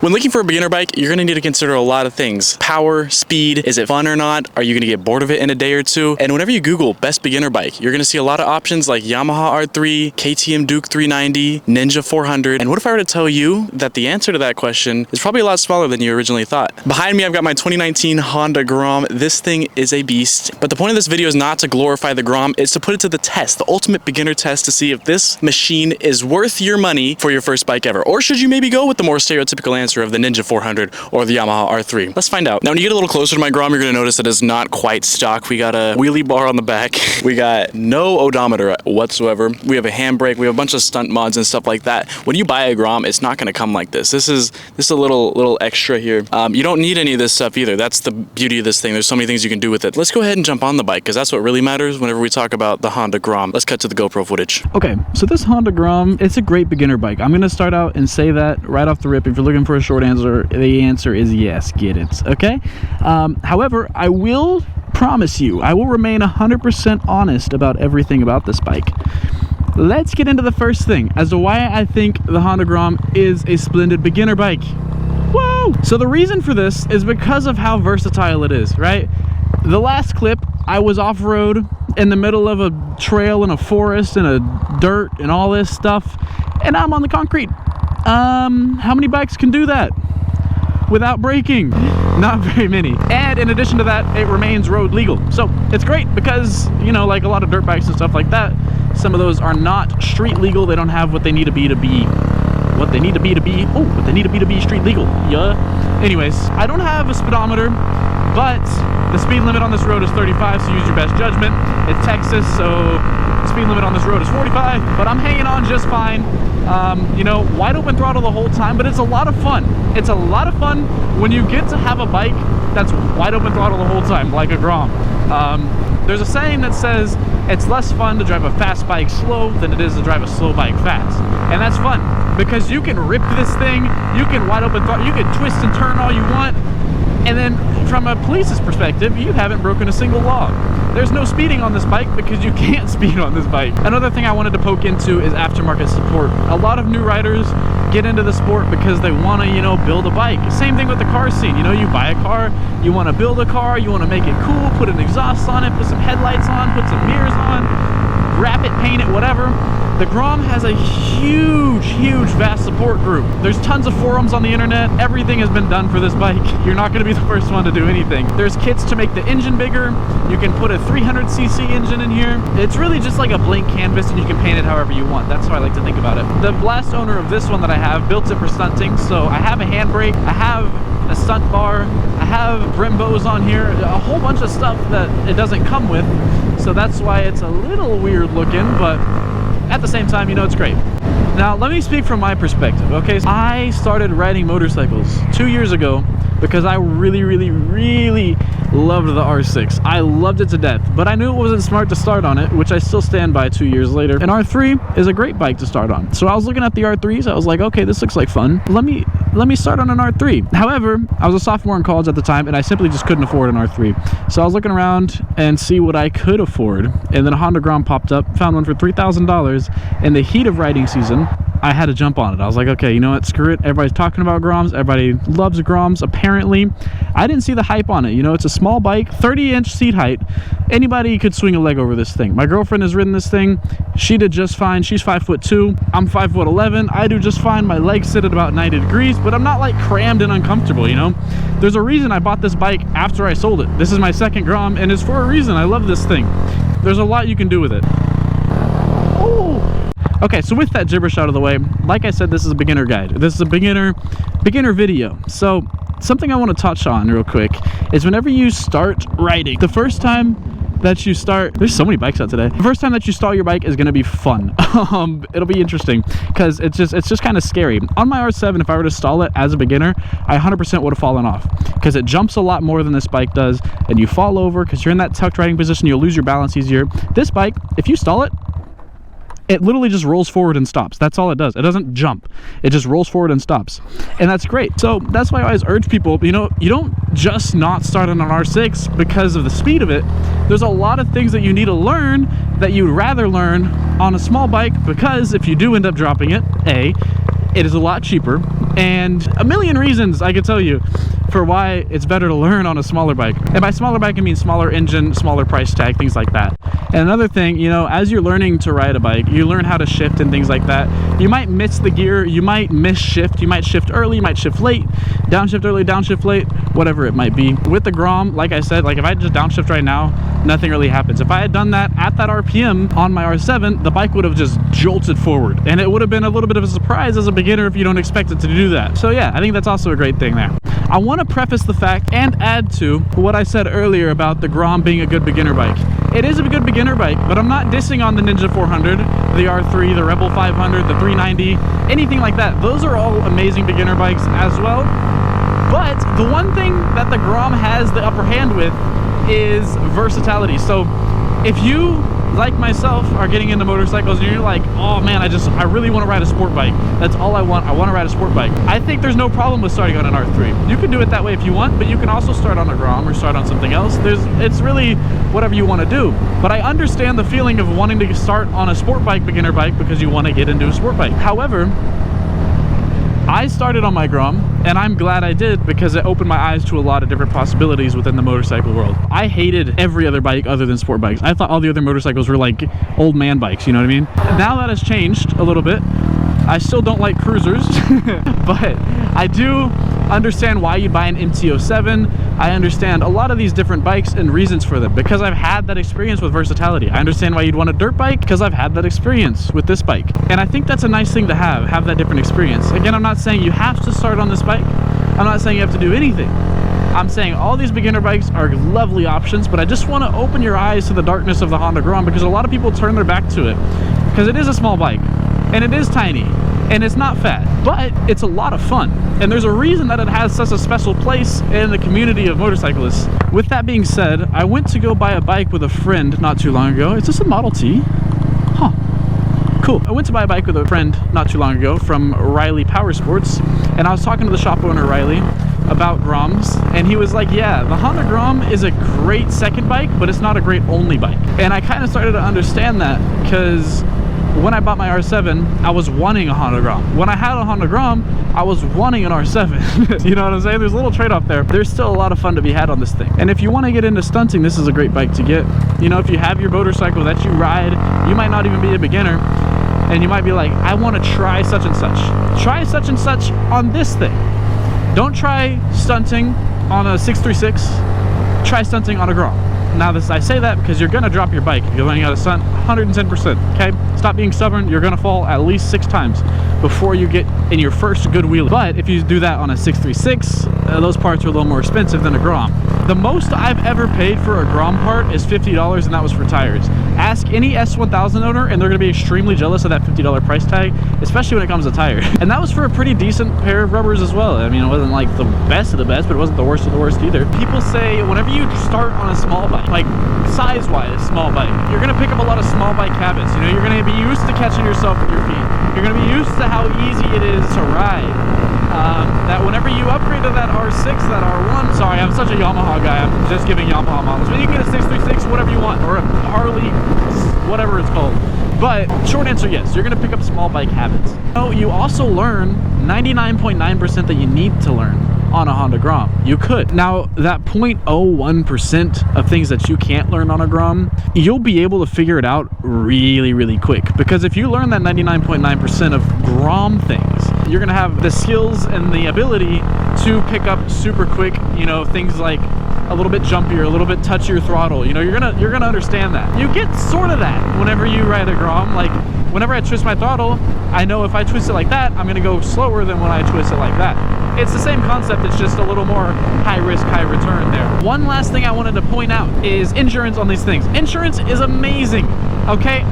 When looking for a beginner bike, you're gonna need to consider a lot of things. Power, speed, is it fun or not? Are you gonna get bored of it in a day or two? And whenever you Google best beginner bike, you're gonna see a lot of options like Yamaha R3, KTM Duke 390, Ninja 400. And what if I were to tell you that the answer to that question is probably a lot smaller than you originally thought? Behind me, I've got my 2019 Honda Grom. This thing is a beast. But the point of this video is not to glorify the Grom, it's to put it to the test, the ultimate beginner test to see if this machine is worth your money for your first bike ever. Or should you maybe go with the more stereotypical answer of the Ninja 400 or the Yamaha R3. Let's find out. Now, when you get a little closer to my Grom, you're gonna notice that it's not quite stock. We got a wheelie bar on the back. We got no odometer whatsoever. We have a handbrake. We have a bunch of stunt mods and stuff like that. When you buy a Grom, it's not gonna come like this. This is a little extra here. You don't need any of this stuff either. That's the beauty of this thing. There's so many things you can do with it. Let's go ahead and jump on the bike because that's what really matters whenever we talk about the Honda Grom. Let's cut to the GoPro footage. Okay, so this Honda Grom, it's a great beginner bike. I'm gonna start out and say that right off the rip. If you're looking for a short answer, the answer is yes, get it, okay? However, I will promise you, I will remain 100% honest about everything about this bike. Let's get into the first thing as to why I think the Honda Grom is a splendid beginner bike. Whoa! So the reason for this is because of how versatile it is, right? The last clip, I was off-road in the middle of a trail in a forest and a dirt and all this stuff, and I'm on the concrete. How many bikes can do that without braking? Not very many. And in addition to that, it remains road legal. So it's great because, you know, like a lot of dirt bikes and stuff like that, some of those are not street legal. They don't have what they need to be what they need to be street legal. Yeah. Anyways, I don't have a speedometer, but the speed limit on this road is 35, so use your best judgment. It's Texas, so the speed limit on this road is 45, but I'm hanging on just fine. You know, wide open throttle the whole time, but it's a lot of fun. It's a lot of fun when you get to have a bike that's wide open throttle the whole time, like a Grom. There's a saying that says it's less fun to drive a fast bike slow than it is to drive a slow bike fast. And that's fun because you can rip this thing, you can wide open throttle, you can twist and turn all you want. And then from a police's perspective, you haven't broken a single law. There's no speeding on this bike because you can't speed on this bike. Another thing I wanted to poke into is aftermarket support. A lot of new riders get into the sport because they want to, you know, build a bike. Same thing with the car scene. You know, you buy a car, you want to build a car, you want to make it cool, put an exhaust on it, put some headlights on, put some mirrors on, wrap it, paint it, whatever. The Grom has a huge, vast support group. There's tons of forums on the internet. Everything has been done for this bike. You're not going to be the first one to do anything. There's kits to make the engine bigger. You can put a 300cc engine in here. It's really just like a blank canvas and you can paint it however you want. That's how I like to think about it. The last owner of this one that I have built it for stunting. So I have a handbrake, I have a stunt bar, I have Brembos on here, a whole bunch of stuff that it doesn't come with. So that's why it's a little weird looking, but at the same time, you know, it's great. Now, let me speak from my perspective, okay? So I started riding motorcycles 2 years ago because I really loved the R6. I loved it to death, but I knew it wasn't smart to start on it, which I still stand by 2 years later. And R3 is a great bike to start on. So I was looking at the R3s, I was like, okay, this looks like fun. Let me start on an R3. However, I was a sophomore in college at the time, and I simply just couldn't afford an R3. So I was looking around and see what I could afford, and then a Honda Grom popped up, found one for $3,000 in the heat of riding season. I had to jump on it. I was like, okay, you know what, screw it. Everybody's talking about Groms. Everybody loves Groms, apparently. I didn't see the hype on it. You know, it's a small bike, 30-inch seat height. Anybody could swing a leg over this thing. My girlfriend has ridden this thing. She did just fine. She's 5'2". I'm 5'11". I do just fine. My legs sit at about 90 degrees, but I'm not like crammed and uncomfortable, you know? There's a reason I bought this bike after I sold it. This is my second Grom, and it's for a reason. I love this thing. There's a lot you can do with it. Oh! Okay, so with that gibberish out of the way, like I said, this is a beginner guide. This is a beginner video. So something I want to touch on real quick is whenever you start riding, the first time that you start, there's so many bikes out today. The first time that you stall your bike is going to be fun. It'll be interesting because it's just kind of scary. On my R7, if I were to stall it as a beginner, I 100% would have fallen off because it jumps a lot more than this bike does, and you fall over because you're in that tucked riding position. You'll lose your balance easier. This bike, if you stall it, it literally just rolls forward and stops. That's all it does. It doesn't jump. It just rolls forward and stops. And that's great. So that's why I always urge people, you know, you don't just not start on an R6 because of the speed of it. There's a lot of things that you need to learn that you'd rather learn on a small bike, because if you do end up dropping it, A, it is a lot cheaper, and a million reasons I could tell you for why it's better to learn on a smaller bike. And by smaller bike, I mean smaller engine, smaller price tag, things like that. And another thing, you know, as you're learning to ride a bike, you learn how to shift and things like that. You might miss the gear, you might miss shift, you might shift early, you might shift late, downshift early, downshift late, whatever it might be. With the Grom, like I said, like if I just downshift right now, nothing really happens. If I had done that at that RPM on my R7, the bike would have just jolted forward, and it would have been a little bit of a surprise as a beginner if you don't expect it to do that. So yeah, I think that's also a great thing there. I want to preface the fact and add to what I said earlier about the Grom being a good beginner bike. It is a good beginner bike, but I'm not dissing on the Ninja 400, the R3, the Rebel 500, the 390, anything like that. Those are all amazing beginner bikes as well. But the one thing that the Grom has the upper hand with is versatility. So if you, like myself, are getting into motorcycles and you're like, oh man, I really want to ride a sport bike. That's all I want to ride a sport bike. I think there's no problem with starting on an R3. You can do it that way if you want, but you can also start on a Grom or start on something else. It's really whatever you want to do. But I understand the feeling of wanting to start on a sport bike, beginner bike, because you want to get into a sport bike. However, I started on my Grom, and I'm glad I did because it opened my eyes to a lot of different possibilities within the motorcycle world. I hated every other bike other than sport bikes. I thought all the other motorcycles were like old man bikes, you know what I mean? Now that has changed a little bit. I still don't like cruisers, but I do understand why you buy an MT-07. I understand a lot of these different bikes and reasons for them because I've had that experience with versatility. I understand why you'd want a dirt bike because I've had that experience with this bike. And I think that's a nice thing to have that different experience. Again, I'm not saying you have to start on this bike. I'm not saying you have to do anything. I'm saying all these beginner bikes are lovely options, but I just want to open your eyes to the darkness of the Honda Grom because a lot of people turn their back to it because it is a small bike and it is tiny and it's not fat, but it's a lot of fun. And there's a reason that it has such a special place in the community of motorcyclists. With that being said, I went to go buy a bike with a friend not too long ago. Is this a Model T? Huh. Cool. I went to buy a bike with a friend not too long ago from Riley Power Sports, and I was talking to the shop owner, Riley, about Groms, and he was like, yeah, the Honda Grom is a great second bike, but it's not a great only bike. And I kind of started to understand that because when I bought my R7, I was wanting a Honda Grom. When I had a Honda Grom, I was wanting an R7. You know what I'm saying? There's a little trade-off there. There's still a lot of fun to be had on this thing. And if you want to get into stunting, this is a great bike to get. You know, if you have your motorcycle that you ride, you might not even be a beginner, and you might be like, I want to try such and such. Try such and such on this thing. Don't try stunting on a 636. Try stunting on a Grom. Now I say that because you're gonna drop your bike if you're learning how to stunt 110%, okay? Stop being stubborn. You're gonna fall at least 6 times before you get in your first good wheelie. But if you do that on a 636, those parts are a little more expensive than a Grom. The most I've ever paid for a Grom part is $50, and that was for tires. Ask any S1000 owner and they're gonna be extremely jealous of that $50 price tag, especially when it comes to tires. And that was for a pretty decent pair of rubbers as well. I mean, it wasn't like the best of the best, but it wasn't the worst of the worst either. People say whenever you start on a small bike, like size-wise small bike, you're gonna pick up a lot of small bike habits. You know, you're gonna be used to catching yourself with your feet. You're gonna be used to how easy it is to ride. That whenever you upgrade to that R6, that R1, sorry, I'm such a Yamaha guy, I'm just giving Yamaha models, but you can get a 636, whatever you want, or a Harley, whatever it's called. But short answer, yes, you're gonna pick up small bike habits. So you also learn 99.9% that you need to learn on a Honda Grom. You could. Now, that 0.01% of things that you can't learn on a Grom, you'll be able to figure it out really, really quick. Because if you learn that 99.9% of Grom things, you're gonna have the skills and the ability to pick up super quick, you know, things like a little bit jumpier, a little bit touchier throttle. You know, you're gonna understand that. You get sort of that whenever you ride a Grom. Like, whenever I twist my throttle, I know if I twist it like that, I'm gonna go slower than when I twist it like that. It's the same concept, it's just a little more high risk, high return there. One last thing I wanted to point out is insurance on these things. Insurance is amazing, okay?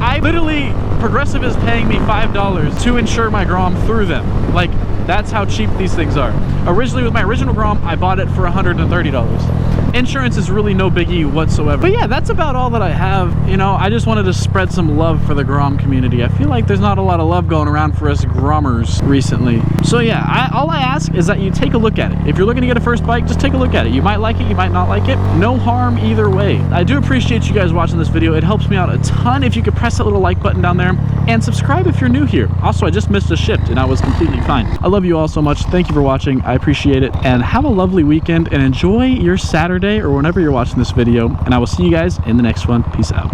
Progressive is paying me $5 to insure my Grom through them. Like, that's how cheap these things are. Originally, with my original Grom, I bought it for $130. Insurance is really no biggie whatsoever. But yeah, that's about all that I have. You know, I just wanted to spread some love for the Grom community. I feel like there's not a lot of love going around for us Grommers recently. So yeah, all I ask is that you take a look at it. If you're looking to get a first bike, just take a look at it. You might like it, you might not like it. No harm either way. I do appreciate you guys watching this video. It helps me out a ton if you could press that little like button down there, and subscribe if you're new here. Also, I just missed a shift and I was completely fine. I love you all so much. Thank you for watching. I appreciate it, and have a lovely weekend and enjoy your Saturday or whenever you're watching this video, and I will see you guys in the next one. Peace out.